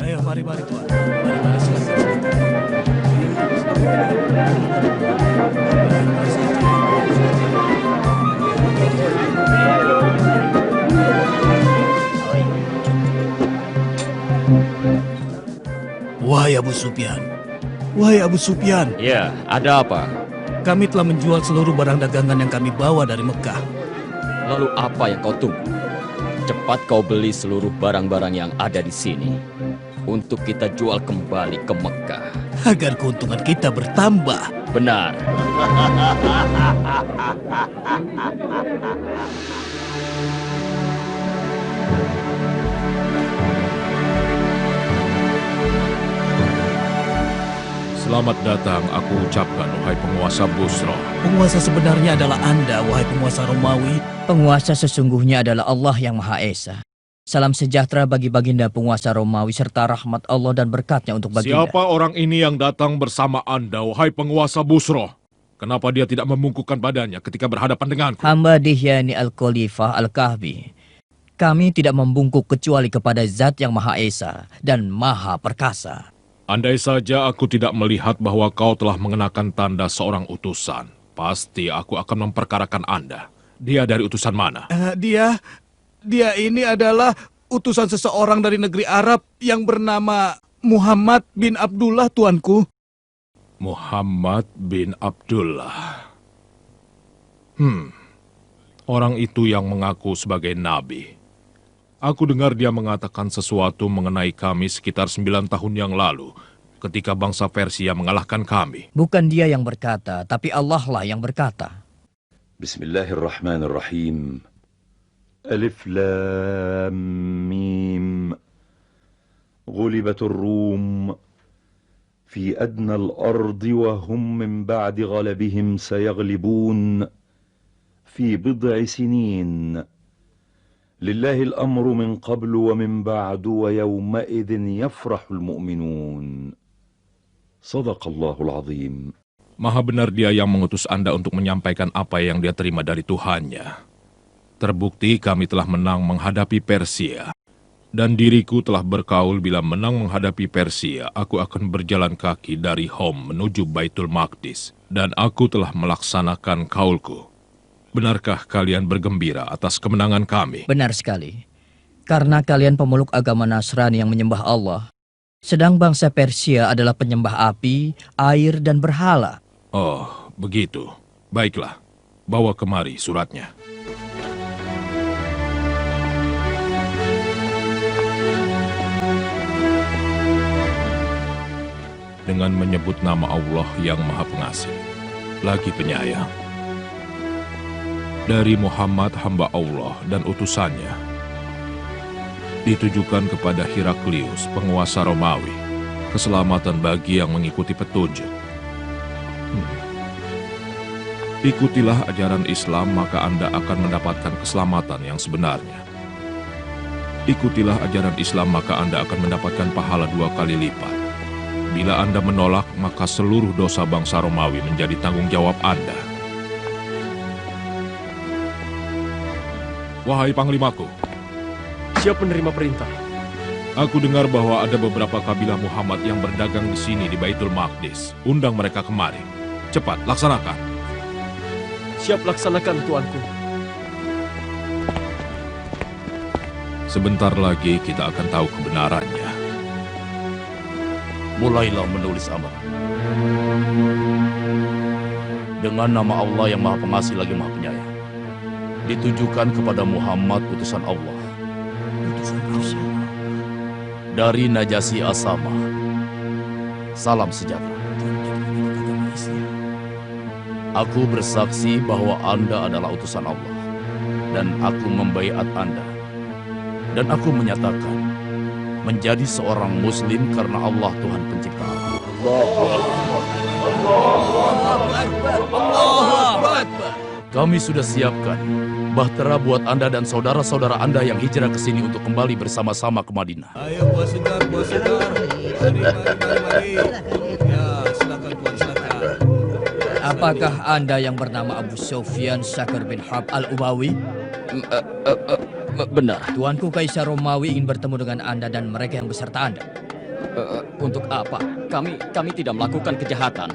Ayo, mari Tuan. Mari silakan. Wahai Abu Sufyan. Wahai Abu Sufyan. Ya, ada apa? Kami telah menjual seluruh barang dagangan yang kami bawa dari Mekah. Lalu apa yang kau tunggu? Cepat kau beli seluruh barang-barang yang ada di sini untuk kita jual kembali ke Mekah. Agar keuntungan kita bertambah. Benar. Selamat datang, aku ucapkan, wahai penguasa Busra. Penguasa sebenarnya adalah Anda, wahai penguasa Romawi. Penguasa sesungguhnya adalah Allah yang Maha Esa. Salam sejahtera bagi baginda penguasa Romawi serta rahmat Allah dan berkatnya untuk baginda. Siapa orang ini yang datang bersama Anda, wahai penguasa Busra? Kenapa dia tidak membungkukkan badannya ketika berhadapan denganku? Hamba Dihyani Al-Khalifah Al-Kahfi. Kami tidak membungkuk kecuali kepada Zat yang Maha Esa dan Maha Perkasa. Andai saja aku tidak melihat bahwa kau telah mengenakan tanda seorang utusan, pasti aku akan memperkarakan Anda. Dia dari utusan mana? Dia ini adalah utusan seseorang dari negeri Arab yang bernama Muhammad bin Abdullah, tuanku. Muhammad bin Abdullah. Orang itu yang mengaku sebagai nabi. Aku dengar dia mengatakan sesuatu mengenai kami sekitar 9 tahun yang lalu, ketika bangsa Persia mengalahkan kami. Bukan dia yang berkata, tapi Allah lah yang berkata. Bismillahirrahmanirrahim. Alif Lam Mim. Ghulibatur Rum. Fi adna al-ardi wa hum min ba'di ghalabihim sayaglibun. Fi bid'i sinin. لله الأمر من قبل ومن بعد ويومئذ يفرح المؤمنون صدق الله العظيم. Maha benar dia yang mengutus Anda untuk menyampaikan apa yang dia terima dari Tuhannya. Terbukti kami telah menang menghadapi Persia. Dan diriku telah berkaul bila menang menghadapi Persia, aku akan berjalan kaki dari Hom menuju Baitul Maqdis. Dan aku telah melaksanakan kaulku. Benarkah kalian bergembira atas kemenangan kami? Benar sekali. Karena kalian pemeluk agama Nasrani yang menyembah Allah. Sedang bangsa Persia adalah penyembah api, air, dan berhala. Oh, begitu. Baiklah, bawa kemari suratnya. Dengan menyebut nama Allah yang Maha Pengasih, lagi penyayang. Dari Muhammad hamba Allah dan utusannya, ditujukan kepada Heraklius, penguasa Romawi, keselamatan bagi yang mengikuti petunjuk. Ikutilah ajaran Islam, maka Anda akan mendapatkan keselamatan yang sebenarnya. Ikutilah ajaran Islam, maka Anda akan mendapatkan pahala 2 kali lipat. Bila Anda menolak, maka seluruh dosa bangsa Romawi menjadi tanggung jawab Anda. Wahai Panglimaku, siap menerima perintah. Aku dengar bahwa ada beberapa kabilah Muhammad yang berdagang di sini di Baitul Maqdis. Undang mereka kemari. Cepat, laksanakan. Siap laksanakan, tuanku. Sebentar lagi kita akan tahu kebenarannya. Mulailah menulis amar. Dengan nama Allah yang Maha Pengasih lagi Maha Penyayang. Ditujukan kepada Muhammad utusan Allah. Dari Najasi Asama. Salam sejahtera. Aku bersaksi bahwa Anda adalah utusan Allah. Dan aku membaiat Anda. Dan aku menyatakan menjadi seorang muslim karena Allah Tuhan pencipta aku. Kami sudah siapkan bahtera buat Anda dan saudara-saudara Anda yang hijrah ke sini untuk kembali bersama-sama ke Madinah. Ayo buah segar. Mari. Ya, silakan Tuan, silakan. Apakah Anda yang bernama Abu Sufyan Syakir bin Harb Al-Umawi? Benar. Tuanku Kaisar Romawi ingin bertemu dengan Anda dan mereka yang beserta Anda. Untuk apa? Kami tidak melakukan kejahatan.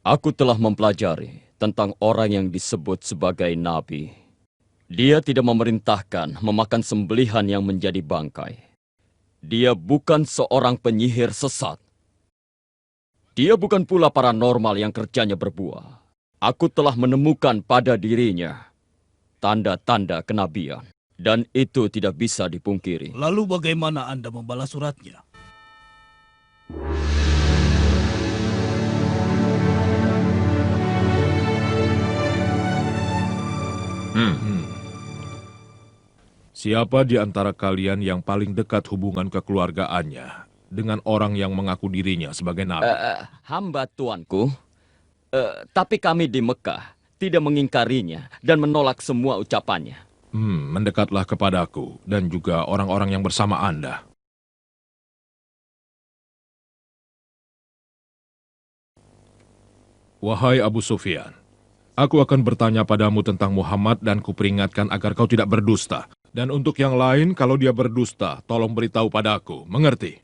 Aku telah mempelajari tentang orang yang disebut sebagai nabi. Dia tidak memerintahkan memakan sembelihan yang menjadi bangkai. Dia bukan seorang penyihir sesat. Dia bukan pula paranormal yang kerjanya berbuah. Aku telah menemukan pada dirinya tanda-tanda kenabian. Dan itu tidak bisa dipungkiri. Lalu bagaimana Anda membalas suratnya? Siapa di antara kalian yang paling dekat hubungan kekeluargaannya dengan orang yang mengaku dirinya sebagai nabi? Hamba tuanku, tapi kami di Mekah tidak mengingkarinya dan menolak semua ucapannya. Mendekatlah kepadaku dan juga orang-orang yang bersama Anda. Wahai Abu Sufyan, aku akan bertanya padamu tentang Muhammad dan kuperingatkan agar kau tidak berdusta. Dan untuk yang lain, kalau dia berdusta, tolong beritahu padaku. Mengerti?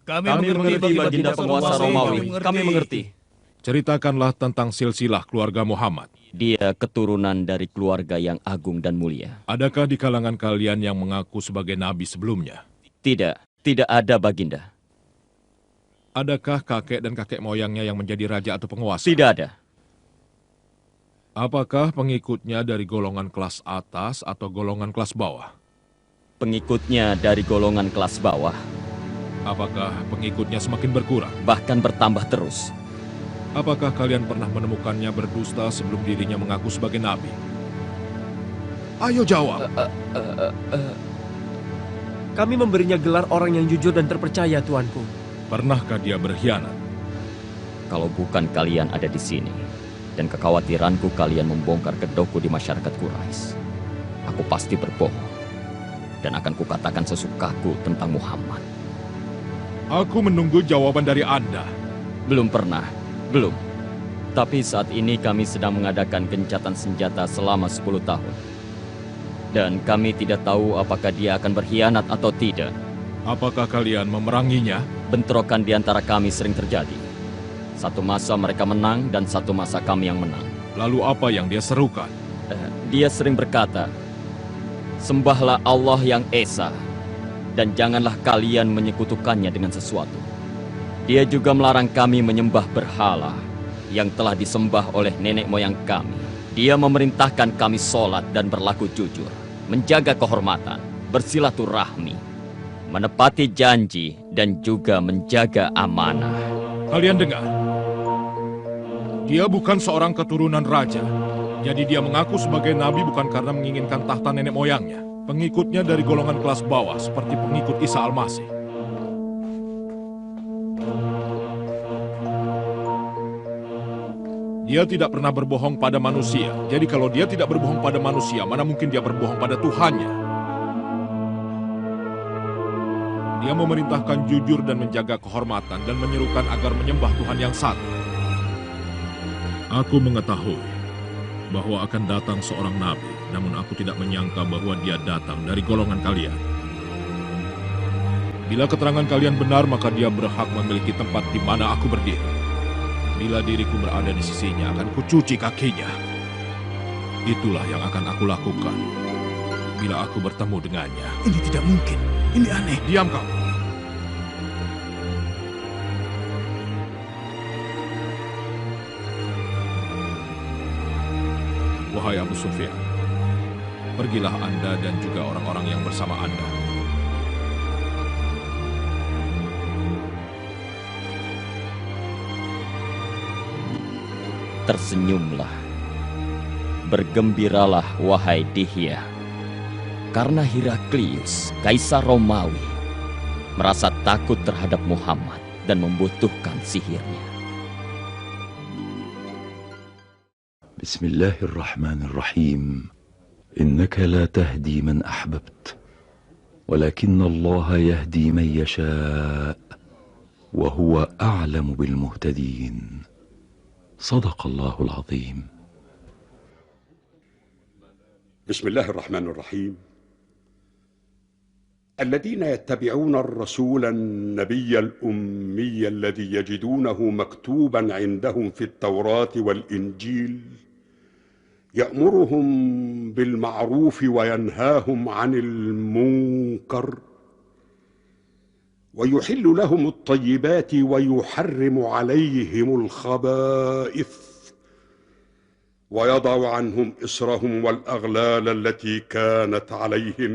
Kami mengerti baginda penguasa Romawi. Kami mengerti. Ceritakanlah tentang silsilah keluarga Muhammad. Dia keturunan dari keluarga yang agung dan mulia. Adakah di kalangan kalian yang mengaku sebagai nabi sebelumnya? Tidak ada baginda. Adakah kakek dan kakek moyangnya yang menjadi raja atau penguasa? Tidak ada. Apakah pengikutnya dari golongan kelas atas atau golongan kelas bawah? Pengikutnya dari golongan kelas bawah. Apakah pengikutnya semakin berkurang? Bahkan bertambah terus. Apakah kalian pernah menemukannya berdusta sebelum dirinya mengaku sebagai nabi? Ayo jawab. Kami memberinya gelar orang yang jujur dan terpercaya, tuanku. Pernahkah dia berkhianat? Kalau bukan kalian ada di sini, dan kekhawatiranku kalian membongkar kedokku di masyarakat Quraisy, aku pasti berbohong. Dan akan kukatakan sesukaku tentang Muhammad. Aku menunggu jawaban dari Anda. Belum pernah. Belum. Tapi saat ini kami sedang mengadakan gencatan senjata selama 10 tahun. Dan kami tidak tahu apakah dia akan berkhianat atau tidak. Apakah kalian memeranginya? Bentrokan di antara kami sering terjadi. Satu masa mereka menang dan satu masa kami yang menang. Lalu apa yang dia serukan? Dia sering berkata, "Sembahlah Allah yang Esa, dan janganlah kalian menyekutukannya dengan sesuatu." Dia juga melarang kami menyembah berhala yang telah disembah oleh nenek moyang kami. Dia memerintahkan kami sholat dan berlaku jujur, menjaga kehormatan, bersilaturahmi, menepati janji, dan juga menjaga amanah. Kalian dengar? Dia bukan seorang keturunan raja. Jadi dia mengaku sebagai nabi bukan karena menginginkan tahta nenek moyangnya. Pengikutnya dari golongan kelas bawah seperti pengikut Isa Al-Masih. Dia tidak pernah berbohong pada manusia. Jadi kalau dia tidak berbohong pada manusia, mana mungkin dia berbohong pada Tuhannya? Dia memerintahkan jujur dan menjaga kehormatan dan menyerukan agar menyembah Tuhan yang satu. Aku mengetahui bahwa akan datang seorang nabi, namun aku tidak menyangka bahwa dia datang dari golongan kalian. Bila keterangan kalian benar, maka dia berhak memiliki tempat di mana aku berdiri. Bila diriku berada di sisinya, akan kucuci kakinya. Itulah yang akan aku lakukan bila aku bertemu dengannya. Ini tidak mungkin. Ini aneh. Diam kau. Wahai Abu Sufyan, pergilah Anda dan juga orang-orang yang bersama Anda. Tersenyumlah. Bergembiralah, wahai Dihya. Karena Heraklius, Kaisar Romawi, merasa takut terhadap Muhammad dan membutuhkan sihirnya. بسم الله الرحمن الرحيم إنك لا تهدي من أحببت ولكن الله يهدي من يشاء وهو أعلم بالمهتدين. صدق الله العظيم. بسم الله الرحمن الرحيم. الذين يتبعون الرسول النبي الأمي الذي يجدونه مكتوبا عندهم في التوراة والإنجيل يأمرهم بالمعروف وينهاهم عن المنكر ويحل لهم الطيبات ويحرم عليهم الخبائث ويضع عنهم إصرهم والأغلال التي كانت عليهم.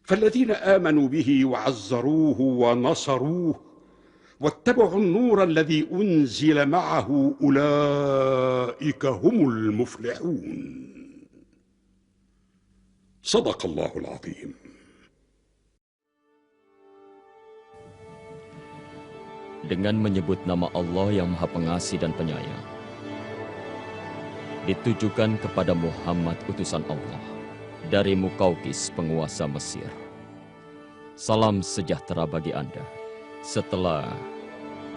فالذين آمنوا به وعزروه ونصروه واتبعوا النور الذي أنزل معه أولئك هم المفلحون. صدق الله العظيم. Dengan menyebut nama Allah yang Maha Pengasih dan Penyayang, ditujukan kepada Muhammad utusan Allah dari Mukaukis penguasa Mesir. Salam sejahtera bagi Anda. Setelah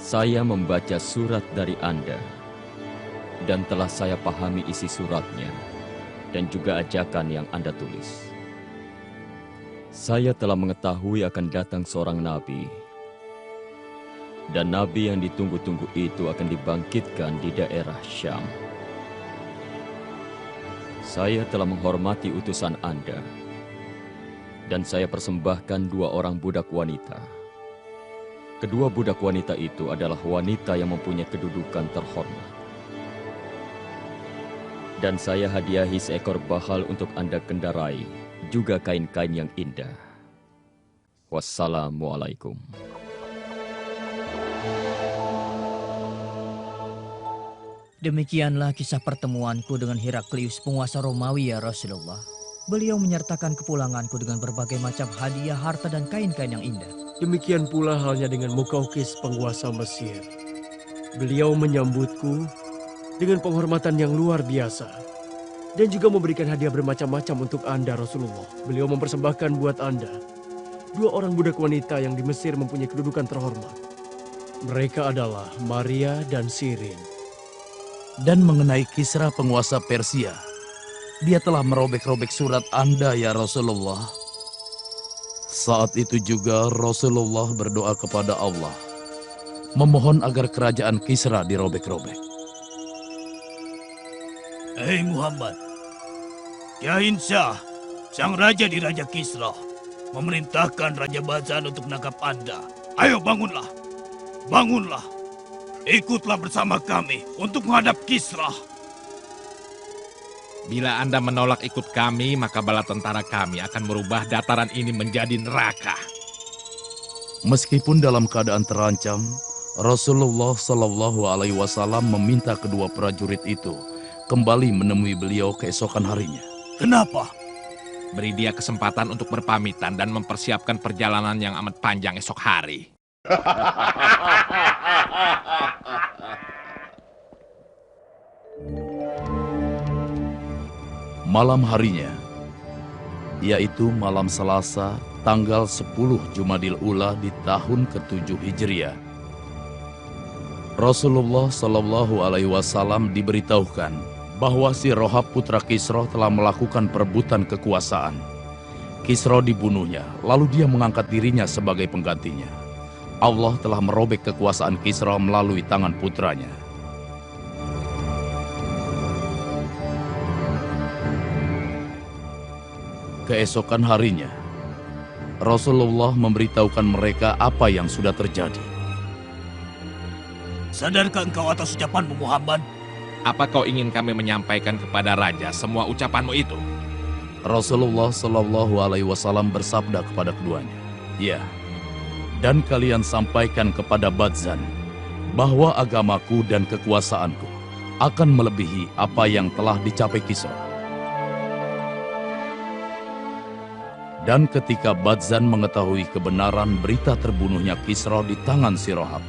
saya membaca surat dari Anda dan telah saya pahami isi suratnya dan juga ajakan yang Anda tulis, saya telah mengetahui akan datang seorang nabi, dan nabi yang ditunggu-tunggu itu akan dibangkitkan di daerah Syam. Saya telah menghormati utusan Anda, dan saya persembahkan 2 orang budak wanita. Kedua budak wanita itu adalah wanita yang mempunyai kedudukan terhormat. Dan saya hadiahi seekor bahal untuk Anda kendarai, juga kain-kain yang indah. Wassalamualaikum. Demikianlah kisah pertemuanku dengan Heraklius, penguasa Romawi, ya Rasulullah. Beliau menyertakan kepulanganku dengan berbagai macam hadiah, harta, dan kain-kain yang indah. Demikian pula halnya dengan Mukaukis, penguasa Mesir. Beliau menyambutku dengan penghormatan yang luar biasa dan juga memberikan hadiah bermacam-macam untuk Anda, Rasulullah. Beliau mempersembahkan buat Anda 2 orang budak wanita yang di Mesir mempunyai kedudukan terhormat. Mereka adalah Maria dan Sirin. Dan mengenai Kisra penguasa Persia, dia telah merobek-robek surat Anda, ya Rasulullah. Saat itu juga Rasulullah berdoa kepada Allah, memohon agar kerajaan Kisra dirobek-robek. Hei Muhammad, Yahin Shah, sang raja di Raja Kisra, memerintahkan Raja Bazan untuk menangkap Anda. Ayo bangunlah, bangunlah. Ikutlah bersama kami untuk menghadap Kisra. Bila Anda menolak ikut kami, maka bala tentara kami akan merubah dataran ini menjadi neraka. Meskipun dalam keadaan terancam, Rasulullah Shallallahu Alaihi Wasallam meminta kedua prajurit itu kembali menemui beliau keesokan harinya. Kenapa? Beri dia kesempatan untuk berpamitan dan mempersiapkan perjalanan yang amat panjang esok hari. Malam harinya, yaitu malam Selasa, tanggal 10 Jumadil Ula di tahun ke-7 Hijriah, Rasulullah Shallallahu Alaihi Wasallam diberitahukan bahwa si Rohab putra Kisra telah melakukan perebutan kekuasaan. Kisra dibunuhnya, lalu dia mengangkat dirinya sebagai penggantinya. Allah telah merobek kekuasaan Kisra melalui tangan putranya. Keesokan harinya, Rasulullah memberitahukan mereka apa yang sudah terjadi. Sadarkah engkau atas ucapanmu, Muhammad? Apa kau ingin kami menyampaikan kepada raja semua ucapanmu itu? Rasulullah Shallallahu Alaihi Wasallam bersabda kepada keduanya, ya, dan kalian sampaikan kepada Badzan bahwa agamaku dan kekuasaanku akan melebihi apa yang telah dicapai Kisra. Dan ketika Badzan mengetahui kebenaran berita terbunuhnya Kisra di tangan si Rohab,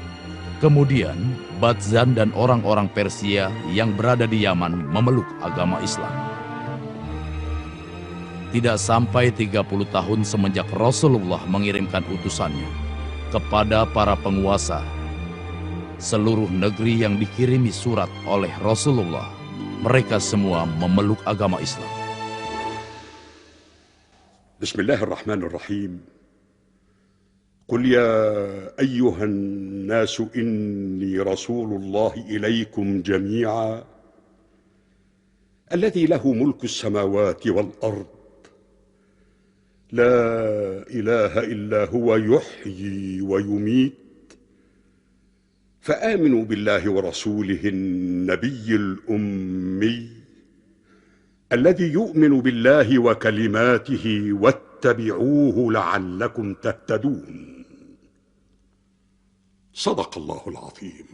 kemudian Badzan dan orang-orang Persia yang berada di Yaman memeluk agama Islam. Tidak sampai 30 tahun semenjak Rasulullah mengirimkan utusannya kepada para penguasa seluruh negeri yang dikirimi surat oleh Rasulullah, mereka semua memeluk agama Islam. Bismillahirrahmanirrahim. Qul ya ayyuhan nasu inni rasulullah ilaikum jami'a alladhi lahu mulku as-samawati wal ard la ilaha illa huwa yuhyi wa yumit فآمنوا بالله ورسوله النبي الأمي الذي يؤمن بالله وكلماته واتبعوه لعلكم تهتدون صدق الله العظيم.